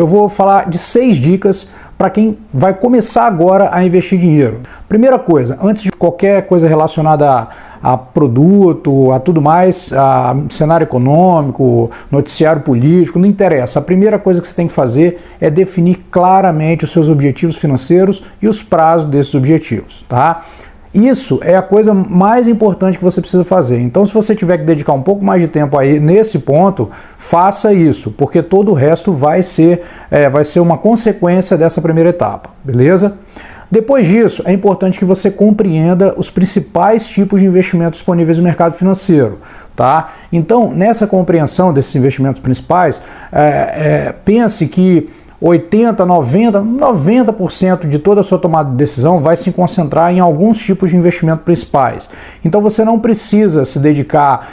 Eu vou falar de 6 dicas para quem vai começar agora a investir dinheiro. Primeira coisa, antes de qualquer coisa relacionada a produto, a tudo mais, a cenário econômico, noticiário político, não interessa. A primeira coisa que você tem que fazer é definir claramente os seus objetivos financeiros e os prazos desses objetivos, tá? Isso é a coisa mais importante que você precisa fazer. Então, se você tiver que dedicar um pouco mais de tempo aí nesse ponto, faça isso, porque todo o resto vai ser uma consequência dessa primeira etapa, beleza? Depois disso, é importante que você compreenda os principais tipos de investimentos disponíveis no mercado financeiro, tá? Então, nessa compreensão desses investimentos principais, pense que 80%, 90% de toda a sua tomada de decisão vai se concentrar em alguns tipos de investimento principais. Então você não precisa se dedicar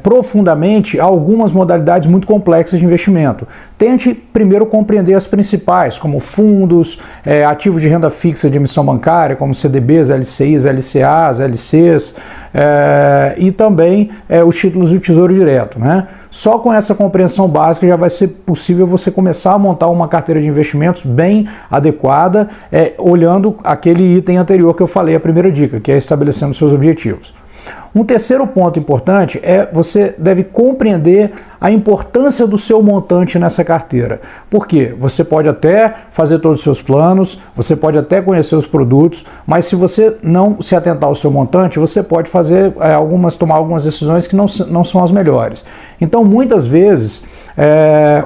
profundamente a algumas modalidades muito complexas de investimento. Tente primeiro compreender as principais, como fundos, ativos de renda fixa de emissão bancária, como CDBs, LCIs, LCAs, LCs, e também os títulos do Tesouro Direto, né? Só com essa compreensão básica já vai ser possível você começar a montar uma carteira de investimentos bem adequada, olhando aquele item anterior que eu falei, a primeira dica, que é estabelecendo seus objetivos. Um terceiro ponto importante você deve compreender a importância do seu montante nessa carteira. Por quê? Você pode até fazer todos os seus planos, você pode até conhecer os produtos, mas se você não se atentar ao seu montante, você pode fazer tomar algumas decisões que não são as melhores. Então, muitas vezes,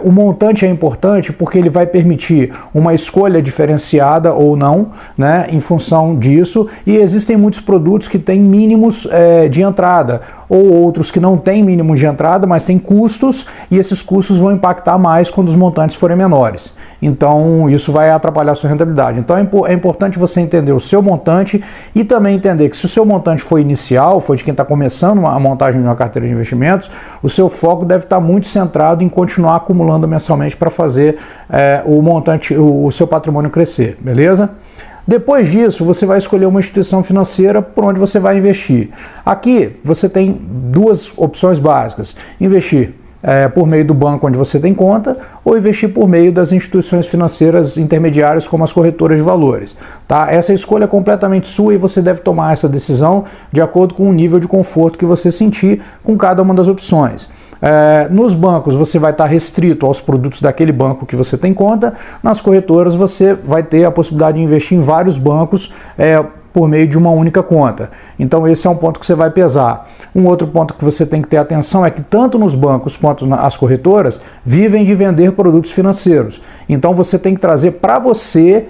o montante é importante porque ele vai permitir uma escolha diferenciada ou não, né, em função disso, e existem muitos produtos que têm mínimos de entrada, ou outros que não têm mínimo de entrada, mas têm custos, e esses custos vão impactar mais quando os montantes forem menores. Então, isso vai atrapalhar a sua rentabilidade. Então, é importante você entender o seu montante e também entender que se o seu montante for inicial, for de quem está começando a montagem de uma carteira de investimentos, o seu foco deve estar muito centrado em continuar acumulando mensalmente para fazer o seu patrimônio crescer, beleza? Depois disso, você vai escolher uma instituição financeira por onde você vai investir. Aqui, você tem 2 opções básicas: investir por meio do banco onde você tem conta, ou investir por meio das instituições financeiras intermediárias como as corretoras de valores. Tá? Essa escolha é completamente sua e você deve tomar essa decisão de acordo com o nível de conforto que você sentir com cada uma das opções. Nos bancos você vai estar restrito aos produtos daquele banco que você tem conta. Nas corretoras você vai ter a possibilidade de investir em vários bancos por meio de uma única conta. Então esse é um ponto que você vai pesar. Um outro ponto que você tem que ter atenção é que tanto nos bancos quanto nas corretoras vivem de vender produtos financeiros. Então você tem que trazer para você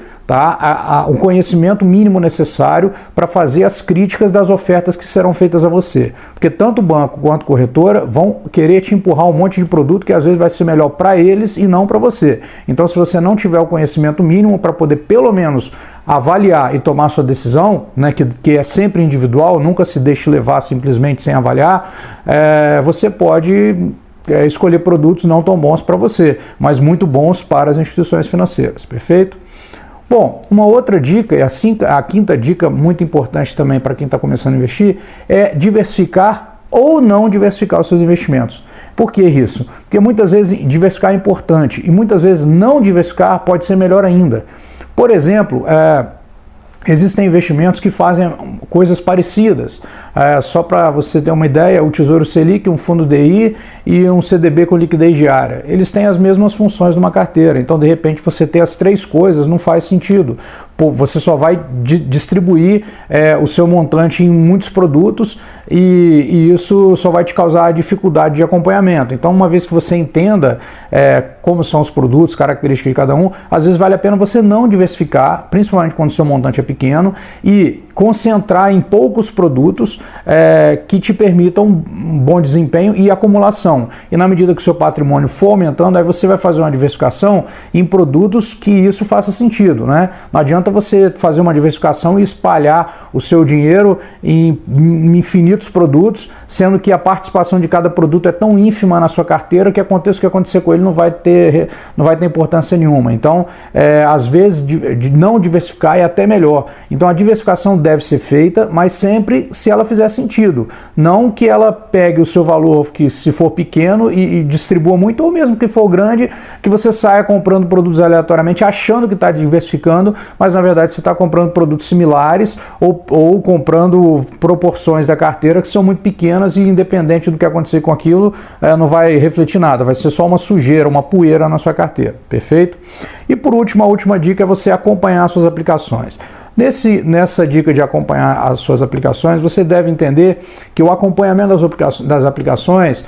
o conhecimento mínimo necessário para fazer as críticas das ofertas que serão feitas a você. Porque tanto banco quanto corretora vão querer te empurrar um monte de produto que às vezes vai ser melhor para eles e não para você. Então, se você não tiver o conhecimento mínimo para poder pelo menos avaliar e tomar sua decisão, né, que é sempre individual, nunca se deixe levar simplesmente sem avaliar, você pode escolher produtos não tão bons para você, mas muito bons para as instituições financeiras, perfeito? Bom, uma outra dica, e a quinta dica muito importante também para quem está começando a investir, é diversificar ou não diversificar os seus investimentos. Por que isso? Porque muitas vezes diversificar é importante e muitas vezes não diversificar pode ser melhor ainda. Por exemplo, existem investimentos que fazem coisas parecidas. Só para você ter uma ideia, o Tesouro Selic, um fundo DI e um CDB com liquidez diária. Eles têm as mesmas funções numa carteira. Então, de repente, você ter as 3 coisas não faz sentido. Você só vai distribuir o seu montante em muitos produtos e isso só vai te causar dificuldade de acompanhamento. Então, uma vez que você entenda como são os produtos, características de cada um, às vezes vale a pena você não diversificar, principalmente quando o seu montante é pequeno, e concentrar em poucos produtos que te permitam um bom desempenho e acumulação. E na medida que o seu patrimônio for aumentando, aí você vai fazer uma diversificação em produtos que isso faça sentido, né? Não adianta você fazer uma diversificação e espalhar o seu dinheiro em infinitos produtos, sendo que a participação de cada produto é tão ínfima na sua carteira que aconteça o que acontecer com ele não vai ter importância nenhuma. Então, às vezes, de não diversificar é até melhor. Então, a diversificação deve deve ser feita, mas sempre se ela fizer sentido. Não que ela pegue o seu valor, que se for pequeno, e distribua muito, ou mesmo que for grande, que você saia comprando produtos aleatoriamente, achando que está diversificando, mas na verdade você está comprando produtos similares ou comprando proporções da carteira que são muito pequenas e independente do que acontecer com aquilo, não vai refletir nada, vai ser só uma sujeira, uma poeira na sua carteira, perfeito? E por último, a última dica é você acompanhar suas aplicações. Nessa dica de acompanhar as suas aplicações, você deve entender que o acompanhamento das aplicações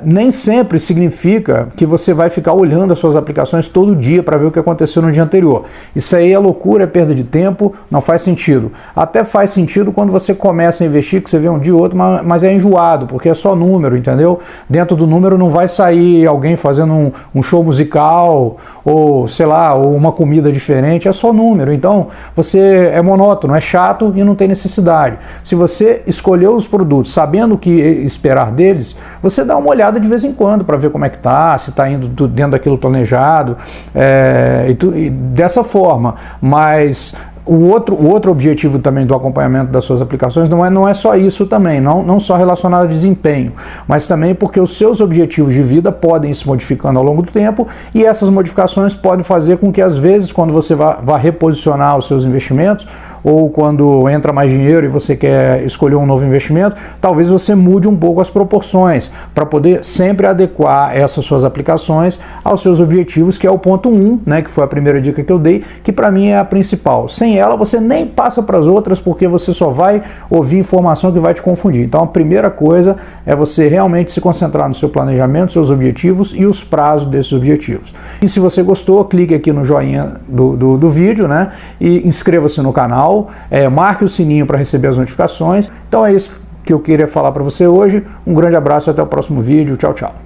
nem sempre significa que você vai ficar olhando as suas aplicações todo dia para ver o que aconteceu no dia anterior. Isso aí é loucura, é perda de tempo, não faz sentido. Até faz sentido quando você começa a investir, que você vê um dia ou outro, mas é enjoado, porque é só número, entendeu? Dentro do número não vai sair alguém fazendo um show musical, ou sei lá, ou uma comida diferente, é só número. Então você é monótono, é chato e não tem necessidade. Se você escolheu os produtos sabendo o que esperar deles, você dá uma olhada de vez em quando para ver como é que tá, se está indo dentro daquilo planejado, e dessa forma. Mas o outro objetivo também do acompanhamento das suas aplicações não é só isso também, não só relacionado a desempenho, mas também porque os seus objetivos de vida podem ir se modificando ao longo do tempo e essas modificações podem fazer com que às vezes quando você vá reposicionar os seus investimentos ou quando entra mais dinheiro e você quer escolher um novo investimento, talvez você mude um pouco as proporções para poder sempre adequar essas suas aplicações aos seus objetivos, que é o ponto 1, né, que foi a primeira dica que eu dei, que para mim é a principal. Sem ela, você nem passa para as outras, porque você só vai ouvir informação que vai te confundir. Então, a primeira coisa é você realmente se concentrar no seu planejamento, seus objetivos e os prazos desses objetivos. E se você gostou, clique aqui no joinha do vídeo, né, e inscreva-se no canal, marque o sininho para receber as notificações. Então é isso que eu queria falar para você hoje. Um grande abraço e até o próximo vídeo. Tchau, tchau.